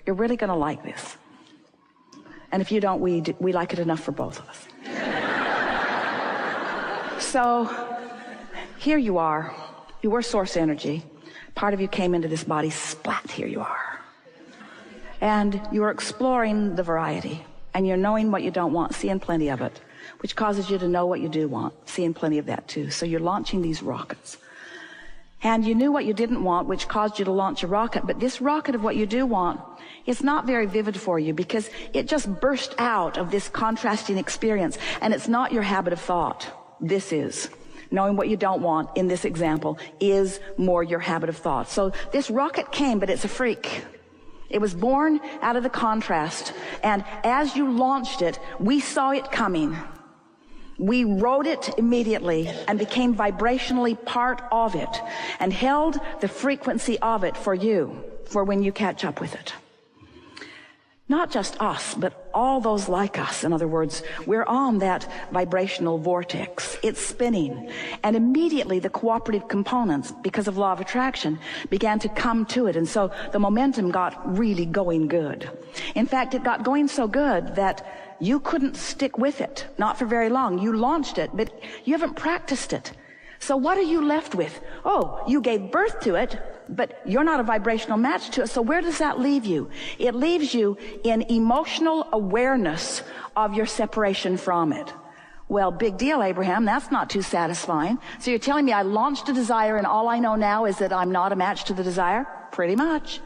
You're really going to like this. And if you don't, we like it enough for both of us. So here you are. You were source energy. Part of you came into this body, splat, here you are. And you are exploring the variety. And you're knowing what you don't want, seeing plenty of it, which causes you to know what you do want, seeing plenty of that too. So you're launching these rockets. And you knew what you didn't want, which caused you to launch a rocket. But this rocket of what you do want is not very vivid for you because it just burst out of this contrasting experience. And it's not your habit of thought. This is. Knowing what you don't want in this example is more your habit of thought. So this rocket came, but it's a freak. It was born out of the contrast. And as you launched it, we saw it coming. We rode it immediately and became vibrationally part of it and held the frequency of it for you, for when you catch up with it. Not just us, but all those like us. In other words, we're on that vibrational vortex. It's spinning. And immediately the cooperative components, because of law of attraction, began to come to it. And so the momentum got really going good. In fact, it got going so good that you couldn't stick with it. Not for very long. You launched it, but you haven't practiced it. So what are you left with? Oh, you gave birth to it, but you're not a vibrational match to it. So where does that leave you? It leaves you in emotional awareness of your separation from it. Well, big deal, Abraham. That's not too satisfying. So you're telling me I launched a desire and all I know now is that I'm not a match to the desire? Pretty much.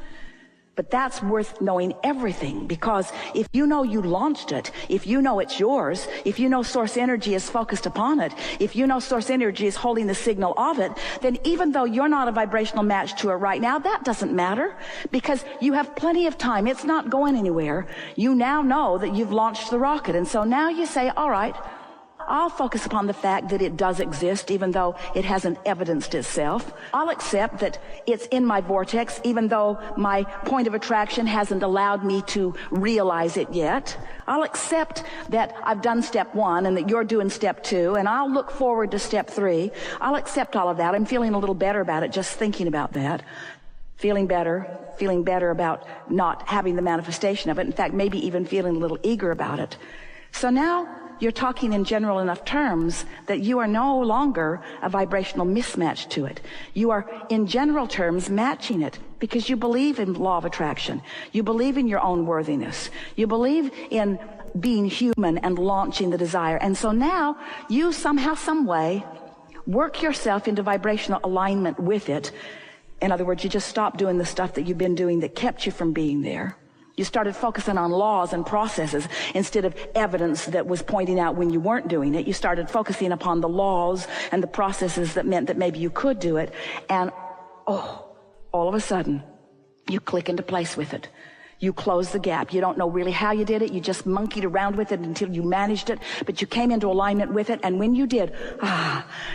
But that's worth knowing everything, because if you know you launched it, if you know it's yours, if you know source energy is focused upon it, if you know source energy is holding the signal of it, then even though you're not a vibrational match to it right now, that doesn't matter, because you have plenty of time. It's not going anywhere. You now know that you've launched the rocket. And so now you say, all right, I'll focus upon the fact that it does exist, even though it hasn't evidenced itself. I'll accept that it's in my vortex, even though my point of attraction hasn't allowed me to realize it yet. I'll accept that I've done step 1 and that you're doing step 2, and I'll look forward to step 3. I'll accept all of that. I'm feeling a little better about it just thinking about that. Feeling better about not having the manifestation of it. In fact, maybe even feeling a little eager about it. So now you're talking in general enough terms that you are no longer a vibrational mismatch to it. You are, in general terms, matching it because you believe in law of attraction. You believe in your own worthiness. You believe in being human and launching the desire. And so now you somehow, some way, work yourself into vibrational alignment with it. In other words, you just stop doing the stuff that you've been doing that kept you from being there. You started focusing on laws and processes instead of evidence that was pointing out when you weren't doing it. You started focusing upon the laws and the processes that meant that maybe you could do it. And, all of a sudden, you click into place with it. You close the gap. You don't know really how you did it. You just monkeyed around with it until you managed it. But you came into alignment with it. And when you did,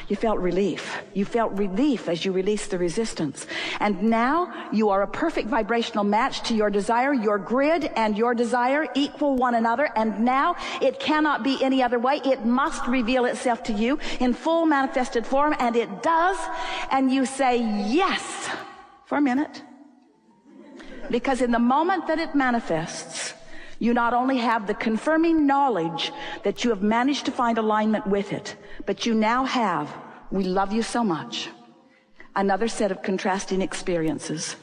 you felt relief. You felt relief as you released the resistance. And now you are a perfect vibrational match to your desire. Your grid and your desire equal one another. And now it cannot be any other way. It must reveal itself to you in full manifested form. And it does. And you say yes for a minute. Because in the moment that it manifests, you not only have the confirming knowledge that you have managed to find alignment with it, but you now have, we love you so much, another set of contrasting experiences,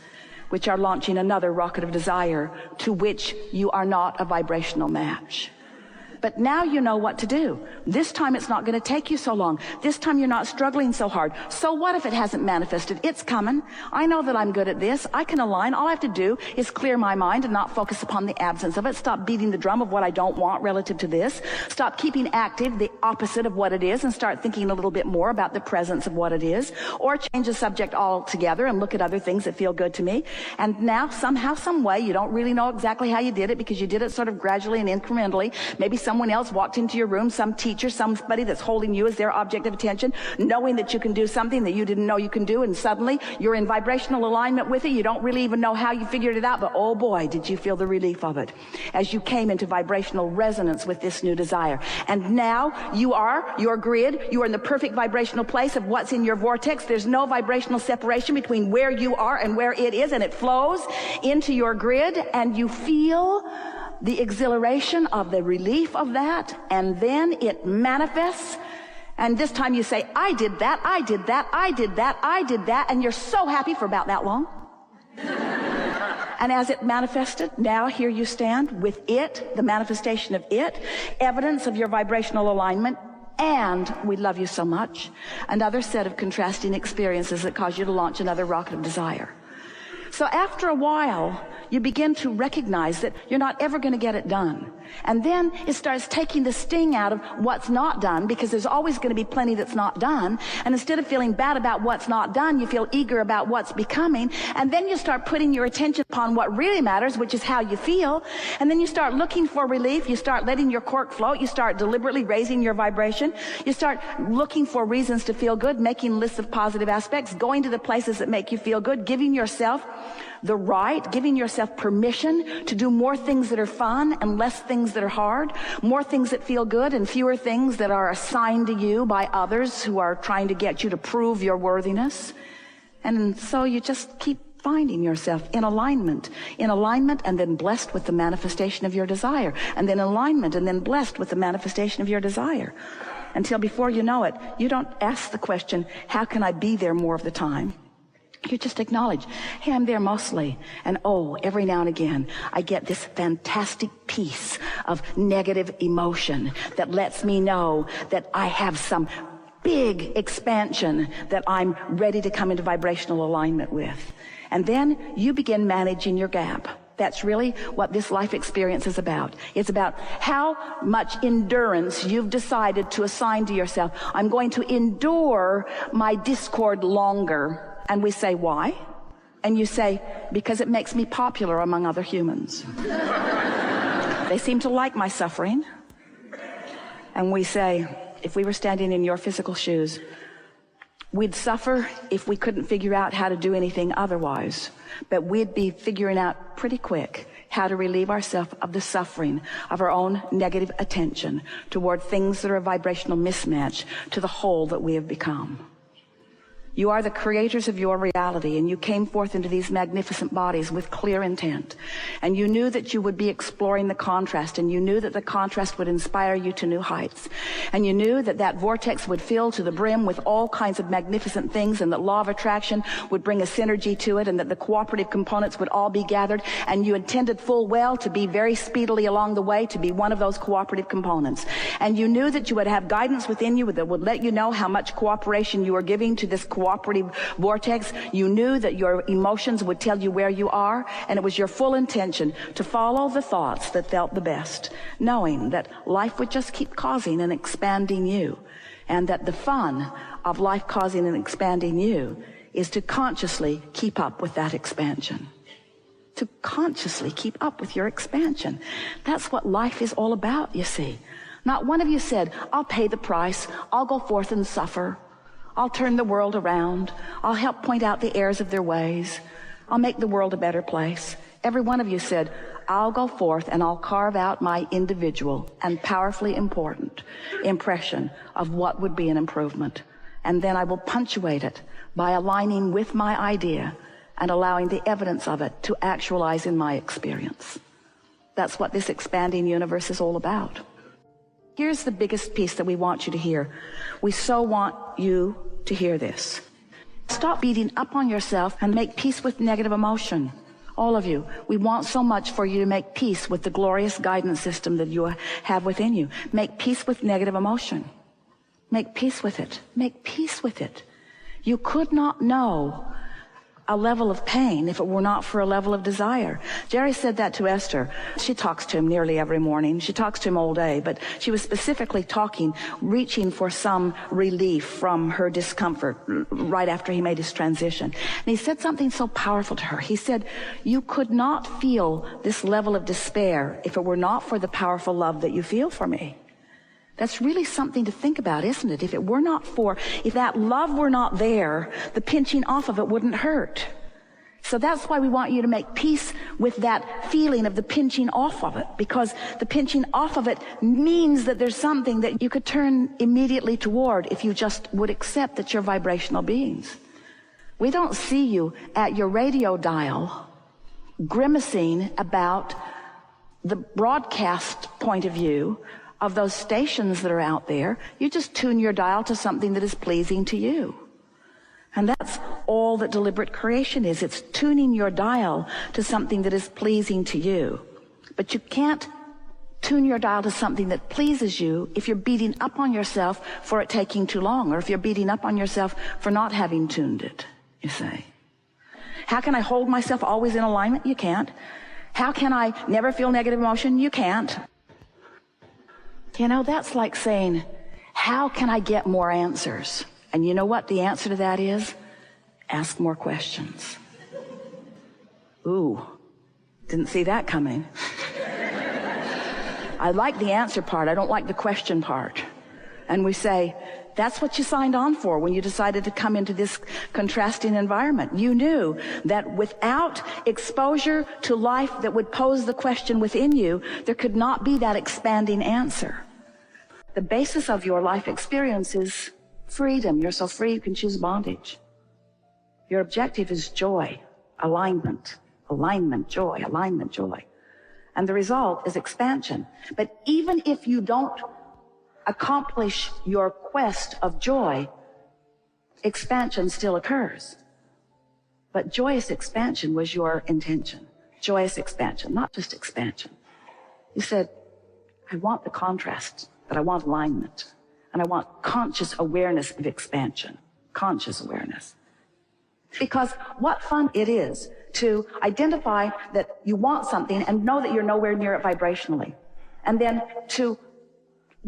which are launching another rocket of desire to which you are not a vibrational match. But now you know what to do. This time it's not going to take you so long. This time you're not struggling so hard. So what if it hasn't manifested? It's coming. I know that I'm good at this. I can align. All I have to do is clear my mind and not focus upon the absence of it. Stop beating the drum of what I don't want relative to this. Stop keeping active the opposite of what it is and start thinking a little bit more about the presence of what it is. Or change the subject altogether and look at other things that feel good to me. And now somehow, some way, you don't really know exactly how you did it because you did it sort of gradually and incrementally. Maybe some someone else walked into your room, some teacher, somebody that's holding you as their object of attention, knowing that you can do something that you didn't know you can do, and suddenly you're in vibrational alignment with it. You don't really even know how you figured it out, but oh boy, did you feel the relief of it as you came into vibrational resonance with this new desire. And now you are your grid. You are in the perfect vibrational place of what's in your vortex. There's no vibrational separation between where you are and where it is, and it flows into your grid, and you feel the exhilaration of the relief of that, and then it manifests. And this time you say, I did that, I did that, I did that, I did that, and you're so happy for about that long. And as it manifested, now here you stand with it, the manifestation of it, evidence of your vibrational alignment, and we love you so much, another set of contrasting experiences that cause you to launch another rocket of desire. So after a while, you begin to recognize that you're not ever going to get it done. And then it starts taking the sting out of what's not done, because there's always going to be plenty that's not done. And instead of feeling bad about what's not done, you feel eager about what's becoming. And then you start putting your attention upon what really matters, which is how you feel. And then you start looking for relief. You start letting your cork float. You start deliberately raising your vibration. You start looking for reasons to feel good, making lists of positive aspects, going to the places that make you feel good, giving yourself the right, giving yourself permission to do more things that are fun and less things that are hard, more things that feel good and fewer things that are assigned to you by others who are trying to get you to prove your worthiness. And so you just keep finding yourself in alignment, and then blessed with the manifestation of your desire, and then alignment, and then blessed with the manifestation of your desire. Until before you know it, you don't ask the question, how can I be there more of the time? You just acknowledge, hey, I'm there mostly. And oh, every now and again, I get this fantastic piece of negative emotion that lets me know that I have some big expansion that I'm ready to come into vibrational alignment with. And then you begin managing your gap. That's really what this life experience is about. It's about how much endurance you've decided to assign to yourself. I'm going to endure my discord longer. And we say, why? And you say, because it makes me popular among other humans. They seem to like my suffering. And we say, if we were standing in your physical shoes, we'd suffer if we couldn't figure out how to do anything otherwise. But we'd be figuring out pretty quick how to relieve ourselves of the suffering of our own negative attention toward things that are a vibrational mismatch to the whole that we have become. You are the creators of your reality, and you came forth into these magnificent bodies with clear intent. And you knew that you would be exploring the contrast, and you knew that the contrast would inspire you to new heights. And you knew that that vortex would fill to the brim with all kinds of magnificent things, and that law of attraction would bring a synergy to it, and that the cooperative components would all be gathered. And you intended full well to be very speedily along the way to be one of those cooperative components. And you knew that you would have guidance within you that would let you know how much cooperation you were giving to this cooperative vortex. You knew that your emotions would tell you where you are, and it was your full intention to follow the thoughts that felt the best, knowing that life would just keep causing and expanding you, and that the fun of life causing and expanding you is to consciously keep up with that expansion. To consciously keep up with your expansion. That's what life is all about, you see. Not one of you said, I'll pay the price, I'll go forth and suffer, I'll turn the world around, I'll help point out the errors of their ways, I'll make the world a better place. Every one of you said, I'll go forth and I'll carve out my individual and powerfully important impression of what would be an improvement. And then I will punctuate it by aligning with my idea and allowing the evidence of it to actualize in my experience. That's what this expanding universe is all about. Here's the biggest piece that we want you to hear. We so want you to hear this. Stop beating up on yourself and make peace with negative emotion. All of you, we want so much for you to make peace with the glorious guidance system that you have within you. Make peace with negative emotion. Make peace with it. Make peace with it. You could not know a level of pain if it were not for a level of desire. Jerry said that to Esther. She talks to him nearly every morning. She talks to him all day, but she was specifically reaching for some relief from her discomfort right after he made his transition. And he said something so powerful to her. He said, you could not feel this level of despair if it were not for the powerful love that you feel for me. That's really something to think about, isn't it? If that love were not there, the pinching off of it wouldn't hurt. So that's why we want you to make peace with that feeling of the pinching off of it, because the pinching off of it means that there's something that you could turn immediately toward if you just would accept that you're vibrational beings. We don't see you at your radio dial grimacing about the broadcast point of view of those stations that are out there. You just tune your dial to something that is pleasing to you. And that's all that deliberate creation is. It's tuning your dial to something that is pleasing to you. But you can't tune your dial to something that pleases you if you're beating up on yourself for it taking too long, or if you're beating up on yourself for not having tuned it, you say. How can I hold myself always in alignment? You can't. How can I never feel negative emotion? You can't. You know, that's like saying, how can I get more answers? And you know what the answer to that is? Ask more questions. Ooh, didn't see that coming. I like the answer part. I don't like the question part. And we say, that's what you signed on for when you decided to come into this contrasting environment. You knew that without exposure to life that would pose the question within you, there could not be that expanding answer. The basis of your life experience is freedom. You're so free you can choose bondage. Your objective is joy, alignment, joy. And the result is expansion. But even if you don't accomplish your quest of joy, expansion still occurs. But joyous expansion was your intention. Joyous expansion, not just expansion. You said, I want the contrast, but I want alignment. And I want conscious awareness of expansion. Conscious awareness. Because what fun it is to identify that you want something and know that you're nowhere near it vibrationally. And then to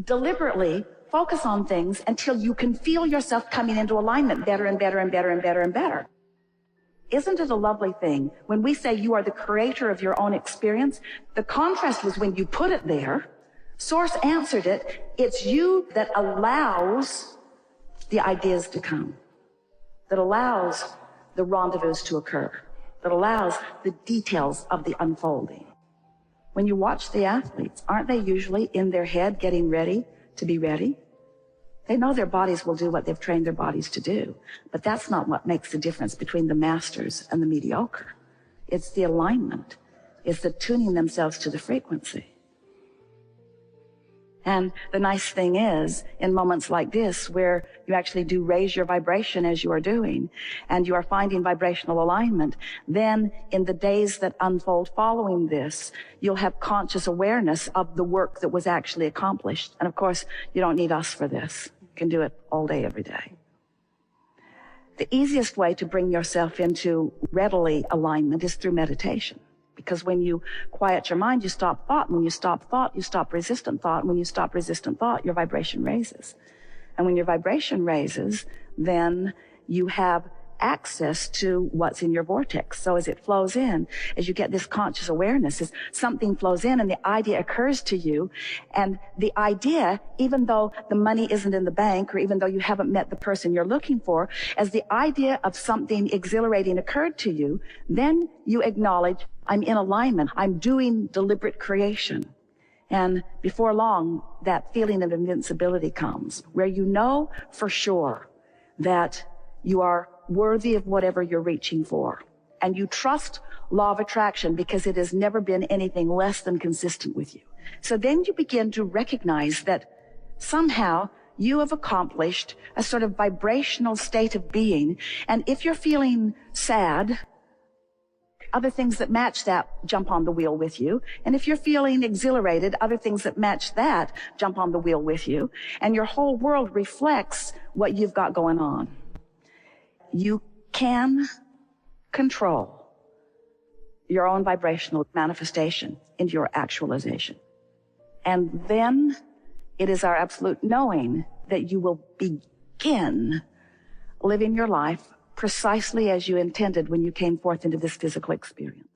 deliberately focus on things until you can feel yourself coming into alignment better and better and better and better and better. Isn't it a lovely thing when we say you are the creator of your own experience? The contrast was when you put it there. Source answered it. It's you that allows the ideas to come, that allows the rendezvous to occur, that allows the details of the unfolding. When you watch the athletes, aren't they usually in their head getting ready to be ready? They know their bodies will do what they've trained their bodies to do, but that's not what makes the difference between the masters and the mediocre. It's the alignment. It's the tuning themselves to the frequency. And the nice thing is, in moments like this, where you actually do raise your vibration as you are doing, and you are finding vibrational alignment, then in the days that unfold following this, you'll have conscious awareness of the work that was actually accomplished. And of course, you don't need us for this. You can do it all day, every day. The easiest way to bring yourself into readily alignment is through meditation. Because when you quiet your mind, you stop thought. And when you stop thought, you stop resistant thought. And when you stop resistant thought, your vibration raises. And when your vibration raises, then you have access to what's in your vortex. So as it flows in, as you get this conscious awareness, as something flows in and the idea occurs to you, and the idea, even though the money isn't in the bank, or even though you haven't met the person you're looking for, as the idea of something exhilarating occurred to you, then you acknowledge, I'm in alignment. I'm doing deliberate creation. And before long, that feeling of invincibility comes, where you know for sure that you are worthy of whatever you're reaching for. And you trust law of attraction because it has never been anything less than consistent with you. So then you begin to recognize that somehow you have accomplished a sort of vibrational state of being. And if you're feeling sad, other things that match that jump on the wheel with you. And if you're feeling exhilarated, other things that match that jump on the wheel with you. And your whole world reflects what you've got going on. You can control your own vibrational manifestation into your actualization. And then it is our absolute knowing that you will begin living your life precisely as you intended when you came forth into this physical experience.